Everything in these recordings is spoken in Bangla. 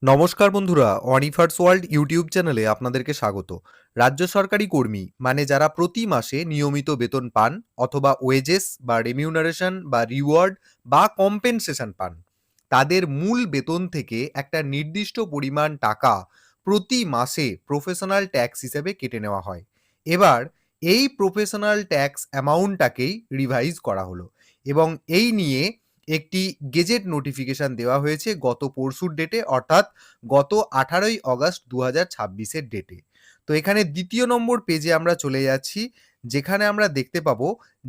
নমস্কার বন্ধুরা, অনিফার্স ওয়ার্ল্ড ইউটিউব চ্যানেলে আপনাদেরকে স্বাগত। রাজ্য সরকারি কর্মী মানে যারা প্রতি মাসে নিয়মিত বেতন পান অথবা ওয়েজেস বা রেমিউনারেশন বা রিওয়ার্ড বা কম্পেনসেশন পান, তাদের মূল বেতন থেকে একটা নির্দিষ্ট পরিমাণ টাকা প্রতি মাসে প্রফেশনাল ট্যাক্স হিসেবে কেটে নেওয়া হয়। এবার এই প্রফেশনাল ট্যাক্স অ্যামাউন্টটাকেই রিভাইজ করা হলো এবং এই নিয়ে একটি গেজেট নোটিফিকেশন দেওয়া হয়েছে গত পরশুর ডেটে, অর্থাৎ গত 18ই অগাস্ট 2026 এর ডেটে। তো এখানে ২য় নম্বর পেজে আমরা চলে যাচ্ছি, যেখানে আমরা দেখতে পাবো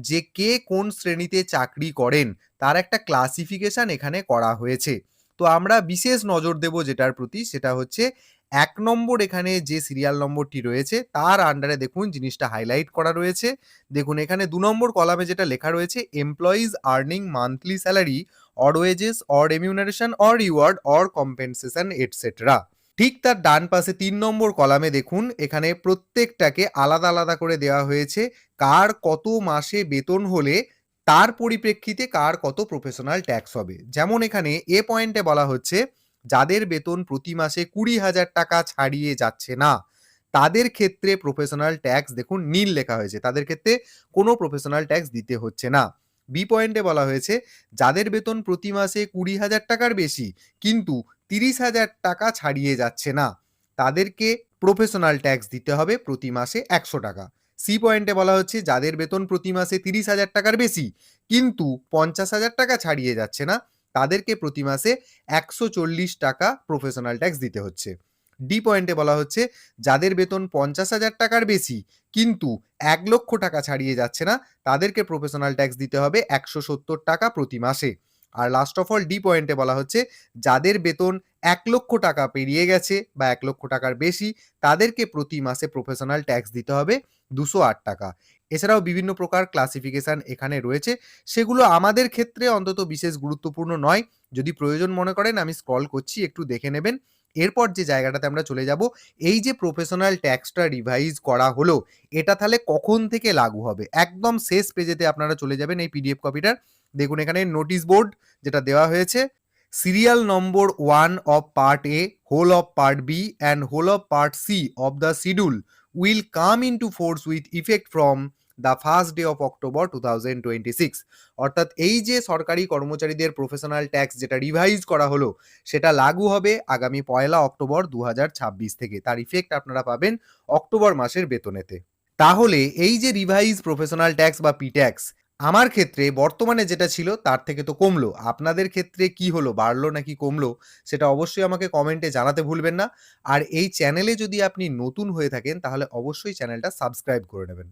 যে কে কোন শ্রেণীতে চাকরি করেন তার একটা ক্লাসিফিকেশন এখানে করা হয়েছে। তো আমরা বিশেষ নজর দেব যেটার প্রতি, সেটা হচ্ছে ১ নম্বর এখানে যে সিরিয়াল নম্বরটি রয়েছে তার আন্ডারে দেখুন জিনিসটা হাইলাইট করা রয়েছে। দেখুন এখানে ২ নম্বর কলামে যেটা লেখা রয়েছে, employees earning monthly salary or wages or remuneration or reward or compensation etc. ঠিক তার ডান পাশে ৩ নম্বর কলামে দেখুন এখানে প্রত্যেকটাকে আলাদা আলাদা করে দেওয়া হয়েছে, কার কত মাসে বেতন হলে তার পরিপ্রেক্ষিতে কার কত প্রফেশনাল ট্যাক্স হবে। যেমন এখানে এ পয়েন্টে বলা হচ্ছে, যাদের বেতন প্রতি মাসে ২০,০০০ টাকা ছাড়িয়ে যাচ্ছে না তাদের ক্ষেত্রে প্রফেশনাল ট্যাক্স দেখুন নীল লেখা হয়েছে, তাদের ক্ষেত্রে কোনো প্রফেশনাল ট্যাক্স দিতে হচ্ছে না। বি পয়েন্টে বলা হয়েছে, যাদের বেতন প্রতি মাসে ২০,০০০ টাকার বেশি কিন্তু ৩০,০০০ টাকা ছাড়িয়ে যাচ্ছে না তাদেরকে প্রফেশনাল ট্যাক্স দিতে হবে প্রতি মাসে ১০০ টাকা। সি পয়েন্টে বলা হচ্ছে, যাদের বেতন প্রতি মাসে ৩০,০০০ টাকার বেশি কিন্তু ৫০,০০০ টাকা ছাড়িয়ে যাচ্ছে না তাদেরকে প্রতি মাসে ১৪০ টাকা প্রফেশনাল ট্যাক্স দিতে হচ্ছে। ডি পয়েন্টে বলা হচ্ছে, যাদের বেতন ৫০,০০০ টাকার বেশি কিন্তু ১,০০,০০০ টাকা ছাড়িয়ে যাচ্ছে না তাদেরকে প্রফেশনাল ট্যাক্স দিতে হবে ১৭০ টাকা প্রতি মাসে। আর লাস্ট অফ অল ডি পয়েন্টে বলা হচ্ছে, যাদের বেতন ১,০০,০০০ টাকা পেরিয়ে গেছে বা ১,০০,০০০ টাকার বেশি তাদেরকে প্রতি মাসে প্রফেশনাল ট্যাক্স দিতে হবে ২০৮ টাকা। এছাড়াও বিভিন্ন প্রকার ক্লাসিফিকেশন এখানে রয়েছে, সেগুলো আমাদের ক্ষেত্রে অন্তত বিশেষ গুরুত্বপূর্ণ নয়। যদি প্রয়োজন মনে করেন আমি স্ক্রল করছি, একটু দেখে নেবেন। এরপর যে জায়গাটাতে আমরা চলে যাব, এই যে প্রফেশনাল ট্যাক্সটা রিভাইজ করা হলো এটা তাহলে কখন থেকে লাগু হবে, একদম শেষ পেজেতে আপনারা চলে যাবেন এই পিডিএফ কপিটার। দেখুন এখানে নোটিশ বোর্ড যেটা দেওয়া হয়েছে, serial number 1 of part A, whole of part B and whole of part C of the schedule will come into force with effect from the first day of October 2026। অর্থাৎ এই যে সরকারি কর্মচারীদের প্রফেশনাল ট্যাক্স যেটা রিভাইজ করা হলো সেটা লাগু হবে আগামী 1 অক্টোবর 2026 থেকে। তার ইফেক্ট আপনারা পাবেন অক্টোবর মাসের বেতনেতে। তাহলে এই যে রিভাইজ প্রফেশনাল ট্যাক্স বা পি ট্যাক্স আমার ক্ষেত্রে বর্তমানে যেটা ছিল তার থেকে তো কমলো, আপনাদের ক্ষেত্রে কি হলো, বাড়লো নাকি কমলো, সেটা অবশ্যই আমাকে কমেন্টে জানাতে ভুলবেন না। আর এই চ্যানেলে যদি আপনি নতুন হয়ে থাকেন তাহলে অবশ্যই চ্যানেলটা সাবস্ক্রাইব করে নেবেন।